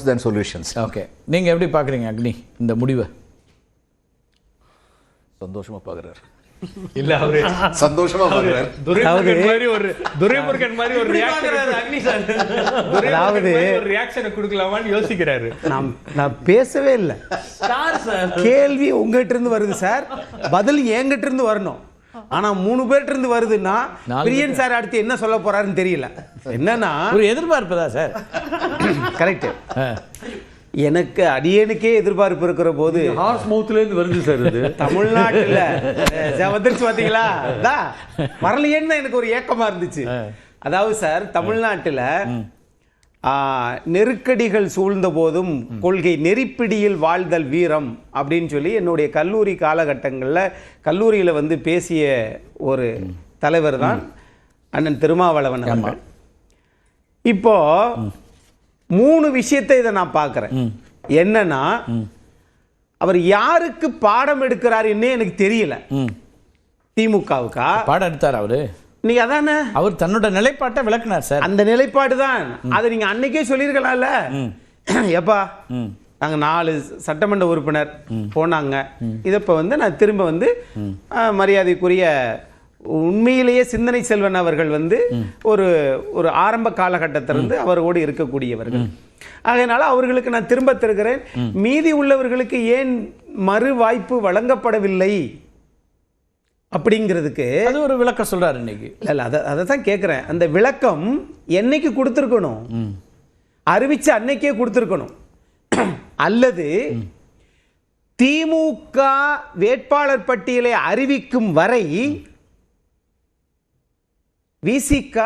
than solutions. Okay, நீங்க எப்படி பாக்குறீங்க அக்னி இந்த முடிவை? சந்தோஷமா பாக்குறாரு. இல்ல அவரு சந்தோஷமா பாக்குறாரு. துரைமுருகன் மாதிரி ஒரு ரியாக்ஷன் அக்னி சார். அதாவது ஒரு ரியாக்ஷனை கொடுக்கலாமான்னு யோசிக்கிறாரு. நான் பேசவே இல்லை சார். கேள்வி உங்ககிட்ட இருந்து வருது சார், பதில் என்கிட்ட இருந்து வரணும். ஆனா 3 பேர்ட்ட இருந்து வருதுன்னா பிரியன் சார் அடுத்து என்ன சொல்ல போறாருன்னு தெரியல. என்னன்னா ஒரு எதிர்பார்ப்பு தான் சார். கரெக்ட். எனக்கு அடியனுக்கே எதிர்பார்ப்பு இருக்கிற போது ஹார்ஸ் மவுத்ல இருந்து வருது சார். இது தமிழ்நாட்டுல வந்துருச்சு பாத்தீங்களா? வரலையேன்னு எனக்கு ஒரு ஏக்கமா இருந்துச்சு. அதாவது சார், தமிழ்நாட்டுல நெருக்கடிகள் சூழ்ந்த போதும் கொள்கை நெறிப்பிடியில் வாழ்தல் வீரம் அப்படின்னு சொல்லி என்னுடைய கல்லூரி காலகட்டங்களில் கல்லூரியில் வந்து பேசிய ஒரு தலைவர் தான் அண்ணன் திருமாவளவன் அவர்கள். இப்போ 3 விஷயத்தை இதை நான் பார்க்குறேன். என்னன்னா, அவர் யாருக்கு பாடம் எடுக்கிறாருன்னே எனக்கு தெரியல. திமுகவுக்கா பாடம் எடுத்தார் அவரு? நீங்க அதானே, அவர் தன்னோட நிலைப்பாட்டை விளக்குனார் சார். அந்த நிலைப்பாடு தான். அதை நீங்க அன்னைக்கே சொல்லியிருக்கலாம்ல. எப்பா நாங்க 4 சட்டமன்ற உறுப்பினர் போனாங்க. இதை இப்போ வந்து நான் திரும்ப வந்து மரியாதைக்குரிய உண்மையிலேயே சிந்தனை செல்வன் அவர்கள் வந்து ஒரு ஆரம்ப காலகட்டத்திலிருந்து அவரோடு இருக்கக்கூடியவர்கள். அதனால அவர்களுக்கு நான் திரும்ப தருகிறேன். மீதி உள்ளவர்களுக்கு ஏன் மறு வாய்ப்பு வழங்கப்படவில்லை அப்படிங்கிறதுக்கு அது ஒரு விளக்கம் சொல்றாரு இன்னைக்கு. இல்ல அதை தான் கேட்குறேன். அந்த விளக்கம் என்னைக்கு கொடுத்துருக்கணும்? அறிவிச்ச அன்னைக்கே கொடுத்துருக்கணும். அல்லது திமுக வேட்பாளர் பட்டியலை அறிவிக்கும் வரை விசிக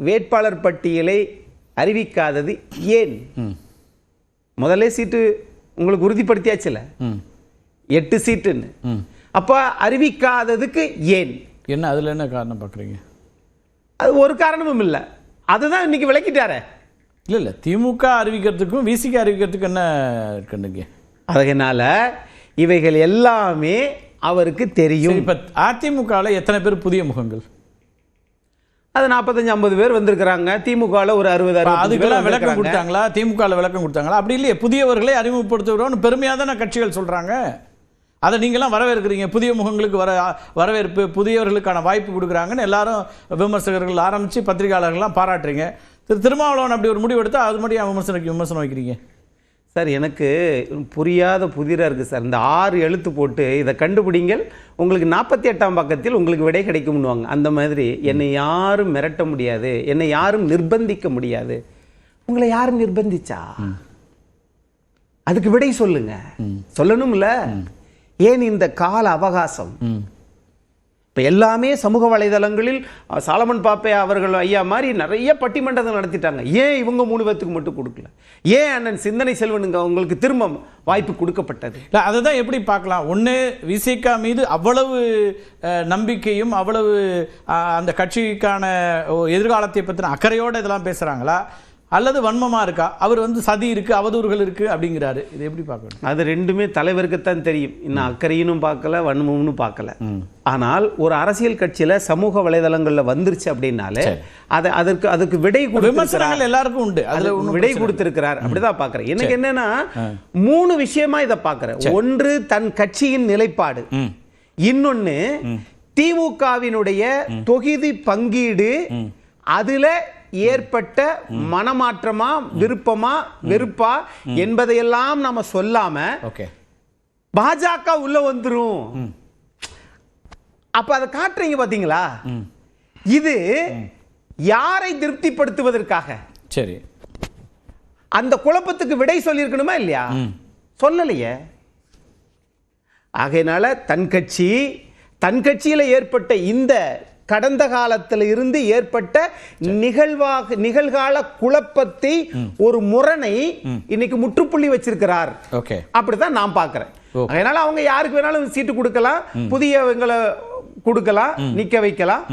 வேட்பாளர் பட்டியலை அறிவிக்காதது ஏன்? முதல்ல சீட்டு உங்களுக்கு உறுதிப்படுத்தியாச்சுல, 8 சீட்டுன்னு. அப்ப அறிவிக்காததுக்கு ஏன்? என்ன அதுல என்ன காரணம் பார்க்குறீங்க? அது ஒரு காரணமும் இல்லை. அதுதான் இன்னைக்கு விளக்கிட்டாரே. இல்ல திமுக அறிவிக்கிறதுக்கும் விசிக அறிவிக்கிறதுக்கு என்ன இருக்குன்னு. அதனால இவைகள் எல்லாமே அவருக்கு தெரியும். இப்ப அதிமுகவில் எத்தனை பேர் புதிய முகங்கள்? அது 45-50 பேர் வந்திருக்கிறாங்க. திமுகவில் ஒரு 60-60. அதுக்கெல்லாம் விளக்கம் கொடுத்தாங்களா? திமுகவில் விளக்கம் கொடுத்தாங்களா? அப்படி இல்லையே, புதியவர்களை அறிமுகப்படுத்துகிறோம்னு பெருமையாக தானே கட்சிகள் சொல்றாங்க. அதை நீங்களாம் வரவேற்கிறீங்க. புதிய முகங்களுக்கு வரவேற்பு, புதியவர்களுக்கான வாய்ப்பு கொடுக்குறாங்கன்னு எல்லாரும் விமர்சகர்கள் ஆரம்பித்து பத்திரிகையாளர்கள்லாம் பாராட்டுறீங்க. திருமாவளவன் அப்படி ஒரு முடிவு எடுத்தால் அது மட்டும் விமர்சனம் வைக்கிறீங்க சார்? எனக்கு புரியாத புதிராக இருக்குது சார். இந்த 6 எழுத்து போட்டு இதை கண்டுபிடிங்கள், உங்களுக்கு 48ஆம் பக்கத்தில் உங்களுக்கு விடை கிடைக்கும்னுவாங்க. அந்த மாதிரி என்னை யாரும் மிரட்ட முடியாது, என்னை யாரும் நிர்பந்திக்க முடியாது. உங்களை யாரும் நிர்பந்திச்சா? அதுக்கு விடை சொல்லுங்க, சொல்லணும்ல. ஏன் இந்த கால அவகாசம்? இப்போ எல்லாமே சமூக வலைதளங்களில் சாலமன் பாப்பே அவர்கள் ஐயா மாதிரி நிறைய பட்டிமன்றங்கள் நடத்திட்டாங்க. ஏன் இவங்க 3 பேத்துக்கு மட்டும் கொடுக்கல? ஏன் அண்ணன் சிந்தனை செல்வனுங்க உங்களுக்கு திரும்ப வாய்ப்பு கொடுக்கப்பட்டது? இல்லை, அதை தான் எப்படி பார்க்கலாம்? ஒன்று, விசிக மீது அவ்வளவு நம்பிக்கையும் அவ்வளவு அந்த கட்சிக்கான எதிர்காலத்தை பற்றின அக்கறையோடு இதெல்லாம் பேசுகிறாங்களா, அல்லது வன்மமா இருக்கா? அவர் வந்து சதி இருக்கு, அவதூறுகள் இருக்கு அப்படிங்கிறாரு. இது எப்படி பார்க்கணும்? அது ரெண்டுமே தலைவருக்குத்தான் தெரியும். இன்னும் அக்கறையினும் பார்க்கல, வன்மம்னு பார்க்கல. ஆனால் ஒரு அரசியல் கட்சியில சமூக வலைதளங்கள்ல வந்துருச்சு அப்படின்னாலே அதுக்கு விடை விமர்சனங்கள் எல்லாருக்கும் உண்டு. அதுல விடை கொடுத்திருக்கிறார். அப்படிதான் பார்க்கிறேன். எனக்கு என்னன்னா 3 விஷயமா இதை பார்க்கிறேன். ஒன்று, தன் கட்சியின் நிலைப்பாடு. இன்னொன்னு, திமுகவினுடைய தொகுதி பங்கீடு, அதுல ஏற்பட்ட மனமாற்றமா, விருப்பமா, வெறுப்பா என்பதையெல்லாம் நாம சொல்லாம பாஜக உள்ள வந்துரும். அப்ப அதை காட்டுறீங்க பாத்தீங்களா? இது யாரை திருப்திப்படுத்துவதற்காக? சரி, அந்த குழப்பத்துக்கு விடை சொல்லியிருக்கணுமா இல்லையா? சொல்லலையே. ஆகையினால தன் கட்சியில ஏற்பட்ட இந்த கடந்த காலத்தில் இருந்து ஏற்பட்ட நிகழ்கால குழப்பத்தை, ஒரு முரணை இன்னைக்கு முற்றுப்புள்ளி வச்சிருக்கிறார். அப்படிதான் நான் பார்க்கிறேன். அதனால அவங்க யாருக்கு வேணாலும் சீட்டு கொடுக்கலாம், புதியவங்களை கொடுக்கலாம், நிக்க வைக்கலாம்.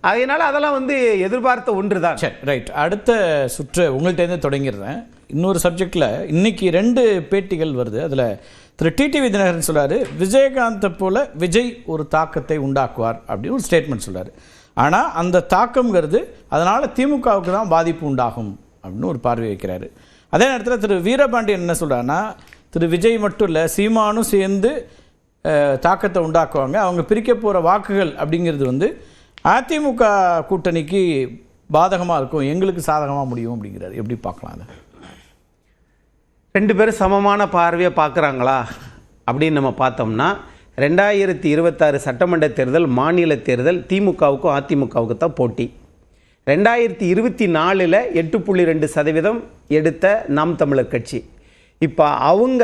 அதனால அதெல்லாம் வந்து எதிர்பார்த்த ஒன்றுதான். ரைட். அடுத்த சுற்று உங்கள்கிட்ட இருந்து தொடங்கிடுறேன். இன்னொரு சப்ஜெக்ட்ல இன்னைக்கு 2 பேட்டிகள் வருது. அதுல திரு டிடிவி தினகரன் சொல்றாரு, விஜயகாந்தை போல விஜய் ஒரு தாக்கத்தை உண்டாக்குவார் அப்படின்னு ஒரு ஸ்டேட்மெண்ட் சொல்றாரு. ஆனால் அந்த தாக்கம்ங்கிறது அதனால திமுகவுக்கு தான் பாதிப்பு உண்டாகும் அப்படின்னு ஒரு பார்வை வைக்கிறாரு. அதே நேரத்தில் திரு வீரபாண்டியன் என்ன சொல்கிறாருன்னா, திரு விஜய் மட்டும் இல்லை, சீமானும் சேர்ந்து தாக்கத்தை உண்டாக்குவாங்க. அவங்க பிரிக்க போகிற வாக்குகள் அப்படிங்கிறது வந்து அதிமுக கூட்டணிக்கு பாதகமாக இருக்கும், எங்களுக்கு சாதகமாக முடியும் அப்படிங்கிறார். எப்படி பார்க்கலாம் அதை? ரெண்டு பேரும் சமமான பார்வையை பார்க்குறாங்களா அப்படின்னு நம்ம பார்த்தோம்னா, 2026 சட்டமன்ற தேர்தல், மாநில தேர்தல் திமுகவுக்கும் அதிமுகவுக்கு தான் போட்டி. 2024 8.2% எடுத்த நாம் தமிழர் கட்சி. இப்போ அவங்க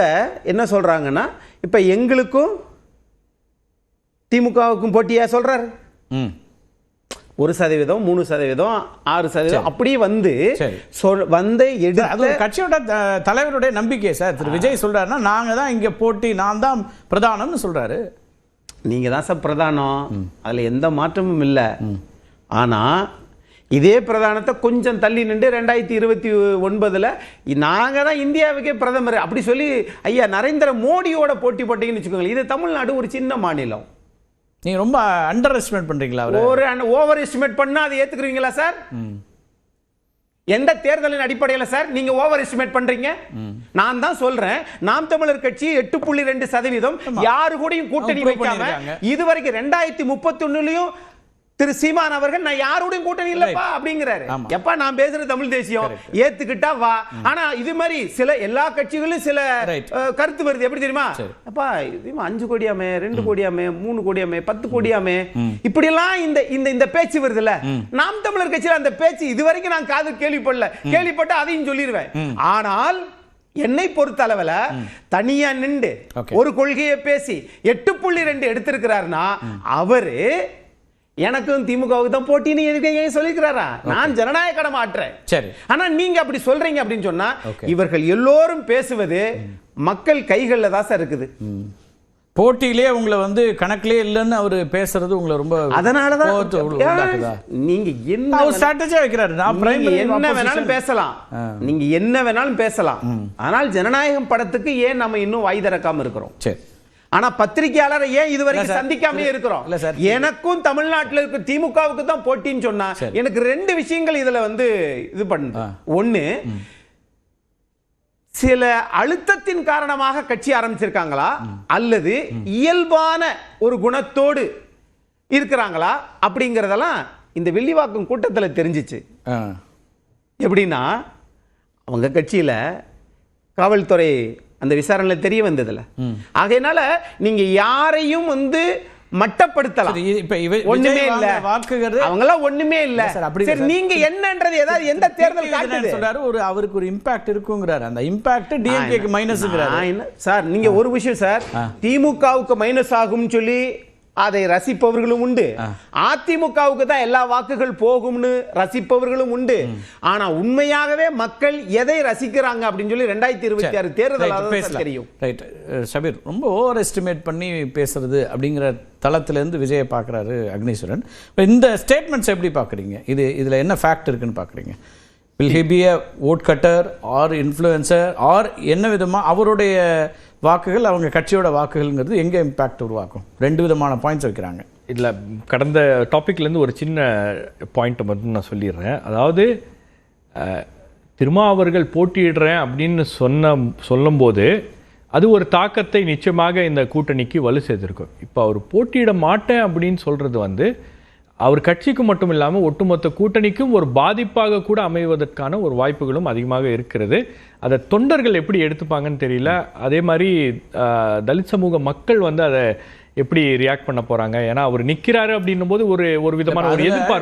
என்ன சொல்கிறாங்கன்னா, இப்போ எங்களுக்கும் திமுகவுக்கும் போட்டியா சொல்கிறார். 1%, 3%, 6% அப்படியே வந்து அது கட்சியோட தலைவருடைய நம்பிக்கை சார். திரு விஜய் சொல்றாருன்னா, நாங்க தான் இங்க போட்டி, நான் தான் பிரதானம்னு சொல்றாரு. நீங்க தான் சார் பிரதானம், அதுல எந்த மாற்றமும் இல்லை. ஆனா இதே பிரதானத்தை கொஞ்சம் தள்ளி நின்று 2029 நாங்க தான் இந்தியாவுக்கே பிரதமர் அப்படி சொல்லி ஐயா நரேந்திர மோடியோட போட்டி போட்டீங்கன்னு வச்சுக்கோங்களேன். இது தமிழ்நாடு ஒரு சின்ன மாநிலம். நீங்க ரொம்ப அண்டர் எஸ்டிமேட் பண்றீங்களா? ஒரு ஓவர் எஸ்டிமேட் பண்ணா அதை ஏத்துக்குறீங்களா சார்? எந்த தேர்தலின் அடிப்படையில் சார் நீங்க ஓவர் எஸ்டிமேட் பண்றீங்க? நான் தான் சொல்றேன், நாம் தமிழர் கட்சி 8.2% யாரு கூடயும் கூட்டணி வைக்காம இதுவரைக்கும் 2031 திரு சீமான் அவர்கள் நான் யாரோடையும் கூட்டணி இல்லப்பா அப்படிங்கிறாரு. எப்பா நான் பேசுற தமிழ் தேசியம் ஏத்துக்கிட்டா வா. ஆனா இது மாதிரி சில எல்லா கட்சிகளும் சில கருத்து வருது. எப்படி தெரியுமா? அப்பா 5 கோடியாமே, 2 கோடியாமே, 3 கோடியாமே, 10 கோடியாமே, இப்படி எல்லாம் இந்த பேச்சு வருதுல்ல. நாம் தமிழர் கட்சியில அந்த பேச்சு இதுவரைக்கும் நான் காது கேள்விப்படல. கேள்விப்பட்டு அதையும் சொல்லிடுவேன். ஆனால் என்னை பொறுத்த அளவுல தனியா நின்று ஒரு கொள்கையை பேசி 8.2 எடுத்திருக்கிறார்னா அவரு எனக்கும் திமுகவுக்கு தான் போட்டின்னு சொல்லிக்கிறாரா? நான் ஜனநாயக கடமை ஆற்றேன். சரி, ஆனா நீங்க அப்படி சொல்றீங்க அப்படின்னு சொன்னா இவர்கள் எல்லோரும் பேசுவது மக்கள் கைகள்ல தான் சார் இருக்குது. போட்டியிலே உங்களை வந்து கணக்கிலே இல்லைன்னு அவர் பேசுறது உங்களை ரொம்ப அதனாலதான் நீங்க என்ன ஸ்ட்ராட்டஜியா வைக்கிறாரு. என்ன வேணாலும் பேசலாம், நீங்க என்ன வேணாலும் பேசலாம். ஆனால் ஜனநாயகம் படத்துக்கு ஏன் நம்ம இன்னும் வாய் திறக்காம இருக்கிறோம்? சரி, ஆனா பத்திரிகையாளரை ஏன் இதுவரைக்கும் சந்திக்காம இருக்கிறோம்? எனக்கும் தமிழ்நாட்டில் இருக்க திமுகவுக்கு தான் போட்டின்னு சொன்னா எனக்கு 2 விஷயங்கள் இதுல வந்து இது பண்ணு. ஒண்ணு, சில அழுத்தத்தின் காரணமாக கட்சி ஆரம்பிச்சிருக்காங்களா அல்லது இயல்பான ஒரு குணத்தோடு இருக்கிறாங்களா அப்படிங்கறதெல்லாம் இந்த வில்லிவாக்கம் கூட்டத்தில் தெரிஞ்சிச்சு. எப்படின்னா அவங்க கட்சியில காவல்துறை அந்த விசாரணையில் தெரிய வந்ததுல. ஆகையினால நீங்க யாரையும் வந்து மட்டப்படுத்தலாம். ஒண்ணுமே இல்ல, அவங்களாம் ஒண்ணுமே இல்ல. சரி, நீங்க என்னன்றது ஏதாவது எந்த தேர்தல் காட்டுது சொல்றாரு, ஒரு அவருக்கு ஒரு இம்பாக்ட் இருக்குங்கிறாரு. அந்த இம்பாக்ட் டிஎம்கேக்கு மைனஸ்ங்கறாரு. சார் நீங்க ஒரு விஷயம் சார், திமுகவுக்கு மைனஸ் ஆகும்னு சொல்லி அதை ரசிப்பவர்களும் உண்டு, அதிமுகவுக்கு தான் எல்லா வாக்குகள் போகும்னு ரசிப்பவர்களும் உண்டு. ஆனா உண்மையாகவே மக்கள் எதை ரசிக்கிறாங்க அப்படின்னு சொல்லி 2026 தேர்தல் தெரியும். ரைட் ஷபீர், ரொம்ப ஓவர் எஸ்டிமேட் பண்ணி பேசுறது அப்படிங்கிற தளத்திலேருந்து விஜயை பார்க்குறாரு அக்னீஸ்வரன். இப்போ இந்த ஸ்டேட்மெண்ட்ஸ் எப்படி பார்க்குறீங்க? இதில் என்ன ஃபேக்ட் இருக்குன்னு பார்க்குறீங்க? Will he be a vote cutter or influencer or என்ன விதமாக அவருடைய வாக்குகள் அவங்க கட்சியோட வாக்குகள்ங்கிறது எங்கே இம்பேக்ட் உருவாக்கும்? 2 விதமான பாயிண்ட்ஸ் வைக்கிறாங்க. இதில் கடந்த டாப்பிக்லேருந்து ஒரு சின்ன பாயிண்ட்டை மட்டும் நான் சொல்லிடுறேன். அதாவது திருமாவர்கள் போட்டியிடுறேன் அப்படின்னு சொல்லும்போது அது ஒரு தாக்கத்தை நிச்சயமாக இந்த கூட்டணிக்கு வலு சேர்த்திருக்கும். இப்போ அவர் போட்டியிட மாட்டேன் அப்படின்னு சொல்கிறது வந்து அவர் கட்சிக்கு மட்டும் இல்லாமல் ஒட்டுமொத்த கூட்டணிக்கும் ஒரு பாதிப்பாக கூட அமைவதற்கான ஒரு வாய்ப்புகளும் அதிகமாக இருக்கிறது. அதை தொண்டர்கள் எப்படி எடுத்துப்பாங்கன்னு தெரியல. அதே மாதிரி தலித் சமூக மக்கள் வந்து அதை எப்படி ரியாக்ட் பண்ண போகிறாங்க? ஏன்னா அவர் நிற்கிறாரு அப்படின்னும் போது ஒரு விதமான ஒரு எதிர்பார்ப்பு